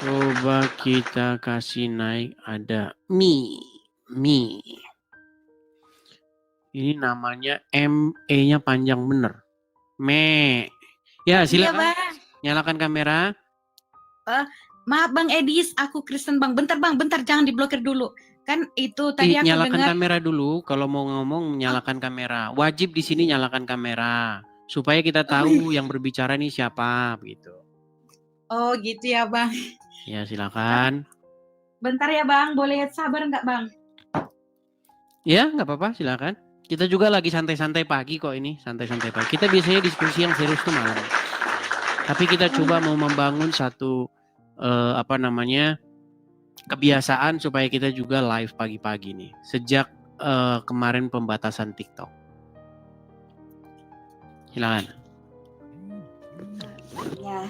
Coba kita kasih naik ada Mi. Ini namanya ME-nya panjang bener. Me. Ya, Iya, silakan. Bang. Nyalakan kamera. Maaf Bang Edis, aku Kristen Bang. Bentar Bang, bentar jangan diblokir dulu. Kan itu tadi aku Nyalakan dengar. kamera dulu. Kalau mau ngomong, nyalakan kamera. Wajib di sini nyalakan kamera. Supaya kita tahu yang berbicara nih siapa gitu. Oh gitu ya Bang. Ya, silakan. Bentar ya Bang, boleh sabar nggak Bang? Ya, nggak apa-apa, silakan. Kita juga lagi santai-santai pagi kok ini, santai-santai pagi. Kita biasanya diskusi yang serius tuh malam. Tapi kita coba mau membangun satu kebiasaan supaya kita juga live pagi-pagi nih. Sejak kemarin pembatasan TikTok. Silakan. Ya.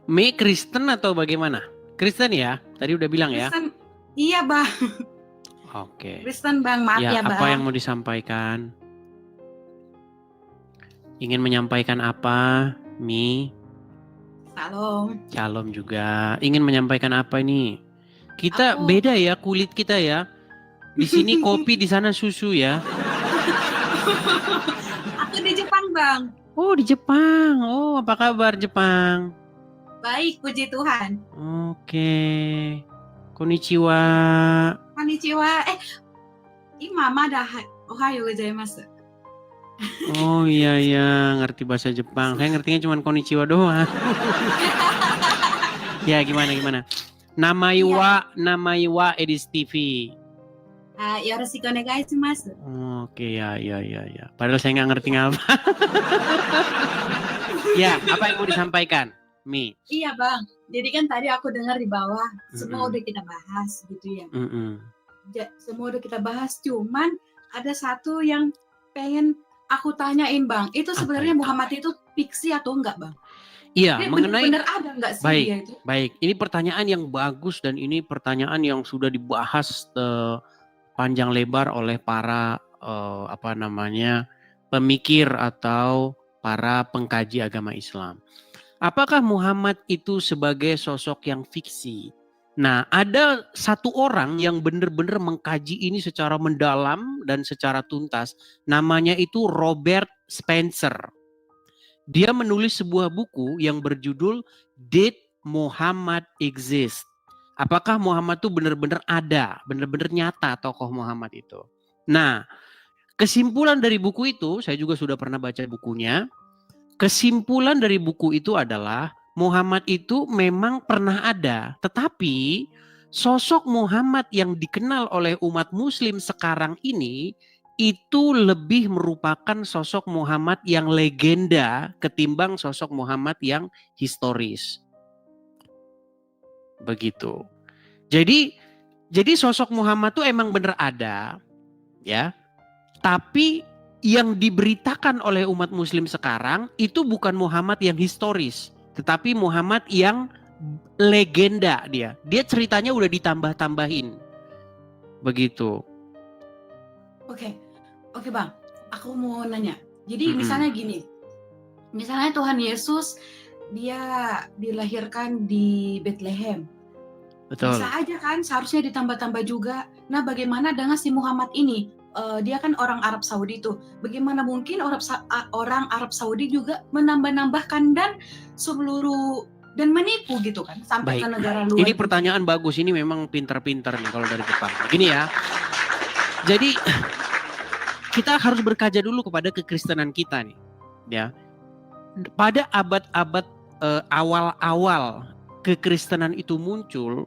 Mei Kristen atau bagaimana? Kristen ya? Tadi udah bilang ya? Kristen, iya Bang. Oke. Kristen Bang, maaf ya Bang. Apa yang mau disampaikan? Ingin menyampaikan apa, Mi? Shalom juga. Ingin menyampaikan apa ini? Kita beda ya kulit kita ya. Di sini kopi, di sana susu ya. Aku di Jepang Bang. Oh di Jepang. Oh apa kabar Jepang? Baik, puji Tuhan. Oke. Konnichiwa. Konnichiwa. Mama dah ohayo gozaimasu. Oh iya, ngerti bahasa Jepang. Saya ngertinya cuma konnichiwa doang. Ya gimana? Namaiwa Edis TV. Yoroshiku onegai shimasu. Oke, ya. Padahal saya nggak ngerti apa. Ya, apa yang mau disampaikan, Mi? Iya Bang. Jadi kan tadi aku dengar di bawah semua udah kita bahas gitu ya. Semua udah kita bahas, cuman ada satu yang pengen aku tanyain Bang. Itu sebenarnya Muhammad itu fiksi atau enggak Bang? Iya, mengenai benar ada enggak sih dia itu? Baik. Ini pertanyaan yang bagus dan ini pertanyaan yang sudah dibahas panjang lebar oleh para pemikir atau para pengkaji agama Islam. Apakah Muhammad itu sebagai sosok yang fiksi? Nah, ada satu orang yang benar-benar mengkaji ini secara mendalam dan secara tuntas. Namanya itu Robert Spencer. Dia menulis sebuah buku yang berjudul Did Muhammad Exist? Apakah Muhammad itu benar-benar ada, benar-benar nyata tokoh Muhammad itu? Nah, kesimpulan dari buku itu, saya juga sudah pernah baca bukunya. Kesimpulan dari buku itu adalah Muhammad itu memang pernah ada, tetapi sosok Muhammad yang dikenal oleh umat muslim sekarang ini itu lebih merupakan sosok Muhammad yang legenda ketimbang sosok Muhammad yang historis. Begitu. Jadi sosok Muhammad itu emang benar ada, ya. Tapi yang diberitakan oleh umat muslim sekarang itu bukan Muhammad yang historis, tetapi Muhammad yang legenda dia. Dia ceritanya udah ditambah-tambahin. Begitu. Oke Bang, aku mau nanya. Jadi misalnya gini, misalnya Tuhan Yesus dia dilahirkan di Bethlehem. Betul. Bisa aja kan, seharusnya ditambah-tambah juga. Nah bagaimana dengan si Muhammad ini? Dia kan orang Arab Saudi tuh. Bagaimana mungkin orang Arab Saudi juga menambah-nambahkan dan menipu gitu kan sampai ke negara luar. Ini pertanyaan bagus, ini memang pintar-pintar nih kalau dari Jepang. Gini ya. Jadi kita harus berkaca dulu kepada kekristenan kita nih, ya. Pada abad-abad awal-awal kekristenan itu muncul,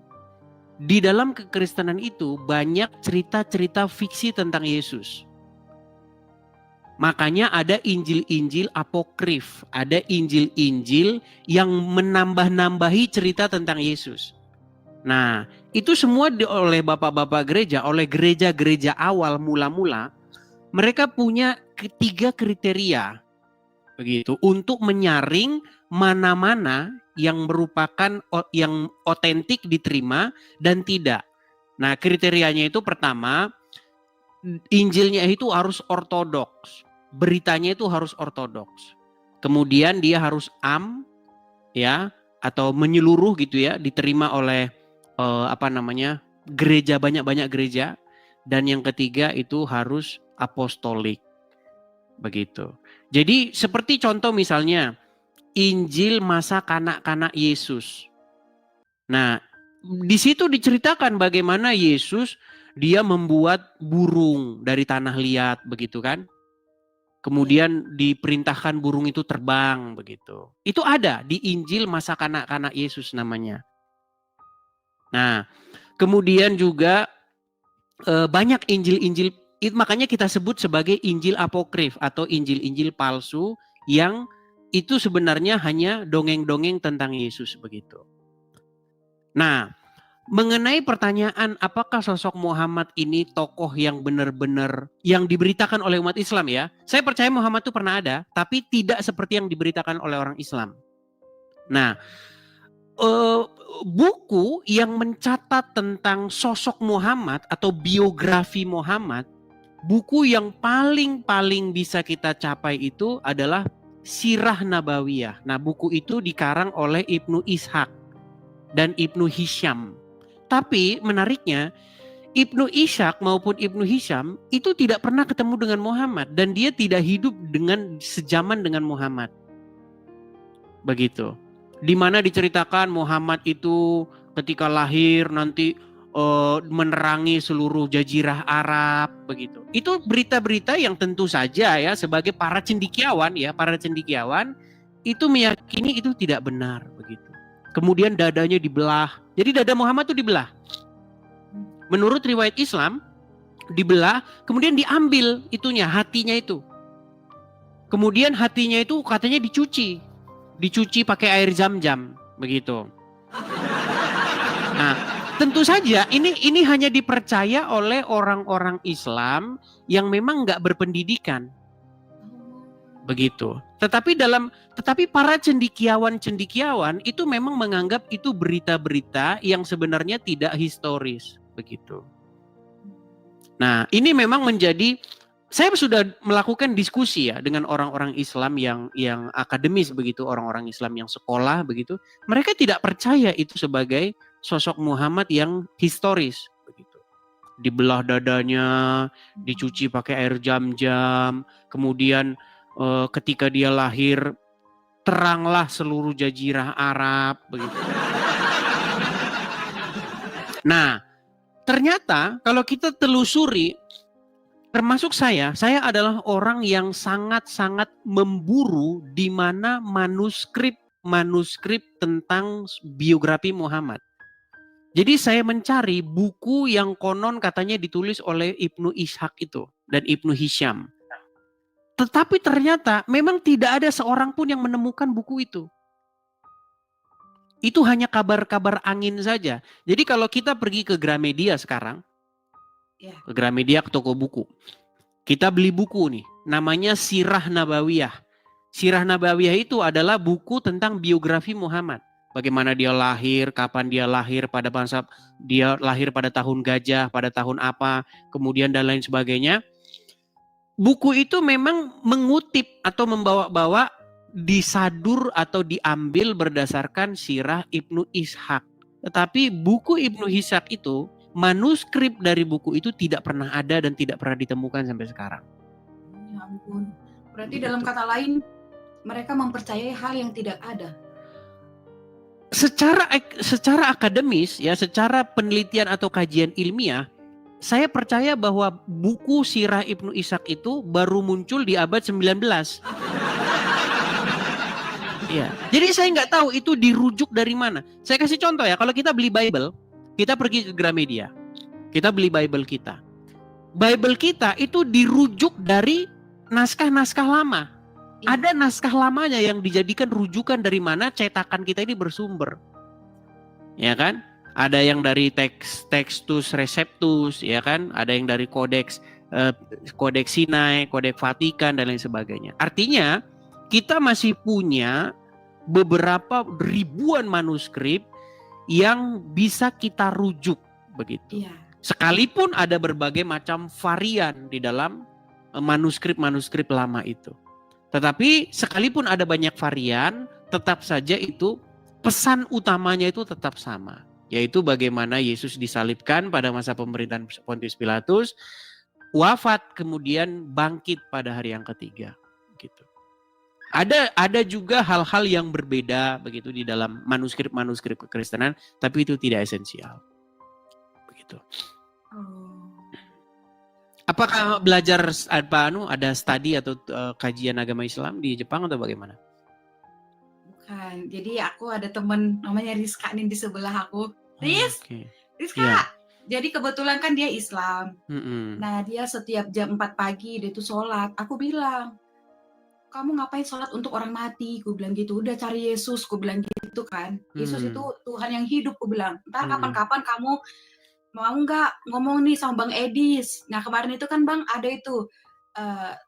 di dalam kekristenan itu banyak cerita-cerita fiksi tentang Yesus. Makanya ada Injil-Injil apokrif, ada Injil-Injil yang menambah-nambahi cerita tentang Yesus. Nah, itu semua oleh bapak-bapak gereja, oleh gereja-gereja awal mula-mula, mereka punya 3 kriteria begitu untuk menyaring mana-mana yang merupakan yang otentik diterima dan tidak. Nah, kriterianya itu pertama, Injilnya itu harus ortodoks. Beritanya itu harus ortodoks. Kemudian dia harus ya, atau menyeluruh gitu ya, diterima oleh gereja, banyak gereja. Dan yang ketiga itu harus apostolik. Begitu. Jadi seperti contoh misalnya Injil masa kanak-kanak Yesus. Nah, di situ diceritakan bagaimana Yesus dia membuat burung dari tanah liat, begitu kan? Kemudian diperintahkan burung itu terbang, begitu. Itu ada di Injil masa kanak-kanak Yesus namanya. Nah, kemudian juga banyak Injil-Injil, makanya kita sebut sebagai Injil apokrif atau Injil-Injil palsu yang itu sebenarnya hanya dongeng-dongeng tentang Yesus, begitu. Nah, mengenai pertanyaan apakah sosok Muhammad ini tokoh yang benar-benar yang diberitakan oleh umat Islam ya. Saya percaya Muhammad itu pernah ada, tapi tidak seperti yang diberitakan oleh orang Islam. Nah, buku yang mencatat tentang sosok Muhammad atau biografi Muhammad, buku yang paling bisa kita capai itu adalah Sirah Nabawiyah. Nah, buku itu dikarang oleh Ibnu Ishaq dan Ibnu Hisham. Tapi menariknya, Ibnu Ishaq maupun Ibnu Hisham itu tidak pernah ketemu dengan Muhammad dan dia tidak hidup dengan sejaman dengan Muhammad. Begitu. Di mana diceritakan Muhammad itu ketika lahir nanti menerangi seluruh jazirah Arab, begitu. Itu berita-berita yang tentu saja ya sebagai para cendekiawan itu meyakini itu tidak benar, begitu. Kemudian dadanya dibelah. Jadi dada Muhammad itu dibelah. Menurut riwayat Islam dibelah, kemudian diambil itunya, hatinya itu. Kemudian hatinya itu katanya dicuci pakai air Zam-Zam, begitu. Nah, tentu saja ini hanya dipercaya oleh orang-orang Islam yang memang nggak berpendidikan, begitu. Tetapi para cendekiawan itu memang menganggap itu berita-berita yang sebenarnya tidak historis, begitu. Nah, ini memang menjadi, saya sudah melakukan diskusi ya dengan orang-orang Islam yang akademis, begitu, orang-orang Islam yang sekolah, begitu. Mereka tidak percaya itu sebagai sosok Muhammad yang historis, begitu. Dibelah dadanya, dicuci pakai air Zam-Zam, kemudian ketika dia lahir teranglah seluruh jazirah Arab, begitu. Nah, ternyata kalau kita telusuri, termasuk saya adalah orang yang sangat-sangat memburu di mana manuskrip tentang biografi Muhammad. Jadi saya mencari buku yang konon katanya ditulis oleh Ibnu Ishaq itu dan Ibnu Hisham. Tetapi ternyata memang tidak ada seorang pun yang menemukan buku itu. Itu hanya kabar-kabar angin saja. Jadi kalau kita pergi ke Gramedia sekarang, ke Gramedia, ke toko buku, kita beli buku nih, namanya Sirah Nabawiyah. Sirah Nabawiyah itu adalah buku tentang biografi Muhammad. Bagaimana dia lahir, kapan dia lahir, pada masa dia lahir pada tahun gajah, pada tahun apa, kemudian dan lain sebagainya. Buku itu memang mengutip atau membawa-bawa disadur atau diambil berdasarkan Sirah Ibnu Ishaq. Tetapi buku Ibnu Ishaq itu, manuskrip dari buku itu tidak pernah ada dan tidak pernah ditemukan sampai sekarang. Ya ampun. Berarti dalam kata lain, mereka mempercayai hal yang tidak ada. Secara akademis ya, secara penelitian atau kajian ilmiah, saya percaya bahwa buku Sirah Ibnu Ishaq itu baru muncul di abad 19. Ya, jadi saya nggak tahu itu dirujuk dari mana. Saya kasih contoh ya, kalau kita beli Bible, kita pergi ke Gramedia, kita beli Bible kita. Bible kita itu dirujuk dari naskah-naskah lama. Ada naskah lamanya yang dijadikan rujukan dari mana cetakan kita ini bersumber. Ya kan? Ada yang dari Textus Receptus, ya kan? Ada yang dari Codex Sinai, Codex Vatikan dan lain sebagainya. Artinya kita masih punya beberapa ribuan manuskrip yang bisa kita rujuk, begitu. Sekalipun ada berbagai macam varian di dalam manuskrip-manuskrip lama itu. Tetapi sekalipun ada banyak varian, tetap saja itu pesan utamanya itu tetap sama. Yaitu bagaimana Yesus disalibkan pada masa pemerintahan Pontius Pilatus, wafat kemudian bangkit pada hari yang ketiga. Gitu. Ada juga hal-hal yang berbeda begitu di dalam manuskrip-manuskrip kekristenan, tapi itu tidak esensial. Begitu. Apakah belajar ada studi atau kajian agama Islam di Jepang atau bagaimana? Bukan. Jadi aku ada teman namanya Rizka nih di sebelah aku. Rizka. Yeah. Jadi kebetulan kan dia Islam. Nah, dia setiap jam 4 pagi dia tuh sholat. Aku bilang, kamu ngapain sholat untuk orang mati? Aku bilang gitu. Udah cari Yesus, aku bilang gitu kan. Yesus itu Tuhan yang hidup, aku bilang. Ntar kapan-kapan kamu mau nggak ngomong nih sama Bang Edis. Nah kemarin itu kan Bang ada itu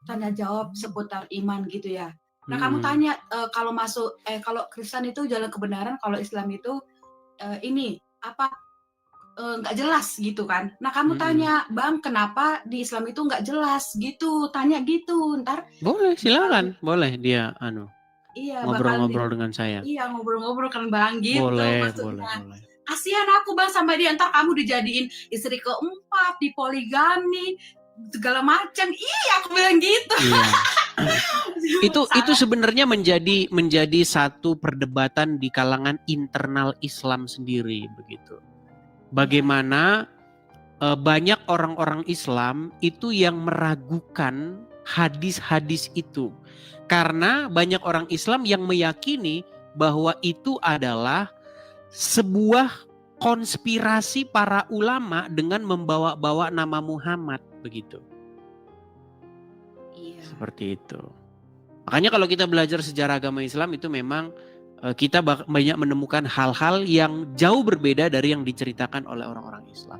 tanya jawab seputar iman gitu ya. Nah kamu tanya kalau masuk kalau Kristen itu jalan kebenaran, kalau Islam itu ini apa nggak jelas gitu kan. Nah kamu tanya Bang kenapa di Islam itu nggak jelas gitu, tanya gitu. Ntar boleh silakan, boleh dia iya, ngobrol-ngobrol dengan saya. Iya ngobrol-ngobrol kan Bang gitu. Boleh. Kasihan aku Bang sama dia, ntar kamu dijadiin istri keempat, dipoligami, segala macam. Iya, aku bilang gitu. Iya. itu sebenarnya menjadi satu perdebatan di kalangan internal Islam sendiri begitu. Bagaimana banyak orang-orang Islam itu yang meragukan hadis-hadis itu. Karena banyak orang Islam yang meyakini bahwa itu adalah sebuah konspirasi para ulama dengan membawa-bawa nama Muhammad begitu. Iya. Seperti itu. Makanya kalau kita belajar sejarah agama Islam itu memang kita banyak menemukan hal-hal yang jauh berbeda dari yang diceritakan oleh orang-orang Islam.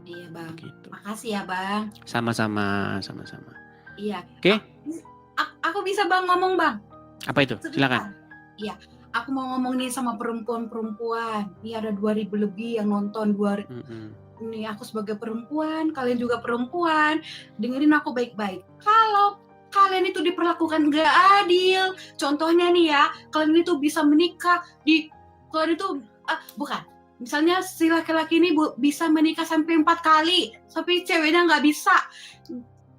Iya Bang. Begitu. Makasih ya Bang. Sama-sama. Iya. Oke. Aku bisa Bang ngomong Bang. Apa itu? Silakan. Iya. Aku mau ngomong nih sama perempuan-perempuan. Ini ada 2.000 lebih yang nonton. Nih aku sebagai perempuan, kalian juga perempuan. Dengerin aku baik-baik. Kalau kalian itu diperlakukan gak adil, contohnya nih ya, kalian itu bisa menikah kalian itu bukan. Misalnya si laki-laki ini bisa menikah sampai 4 kali, tapi ceweknya nggak bisa.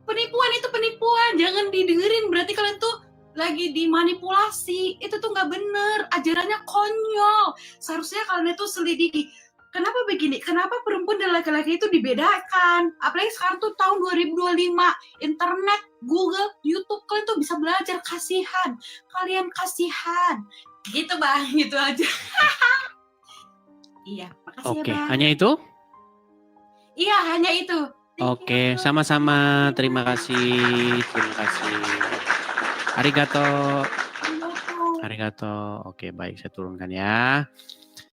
Penipuan itu penipuan, jangan didengerin. Berarti kalian tuh lagi dimanipulasi. Itu tuh nggak bener, ajarannya konyol. Seharusnya kalian itu selidiki. Kenapa begini? Kenapa perempuan dan laki-laki itu dibedakan? Apalagi sekarang tuh tahun 2025, internet, Google, YouTube, kalian tuh bisa belajar. Kasihan, kalian kasihan. Gitu Bang, gitu aja. Iya, makasih ya Bang. Hanya itu? Iya, hanya itu. Oke, sama-sama. Terima kasih. Arigato. Oke, baik, saya turunkan ya.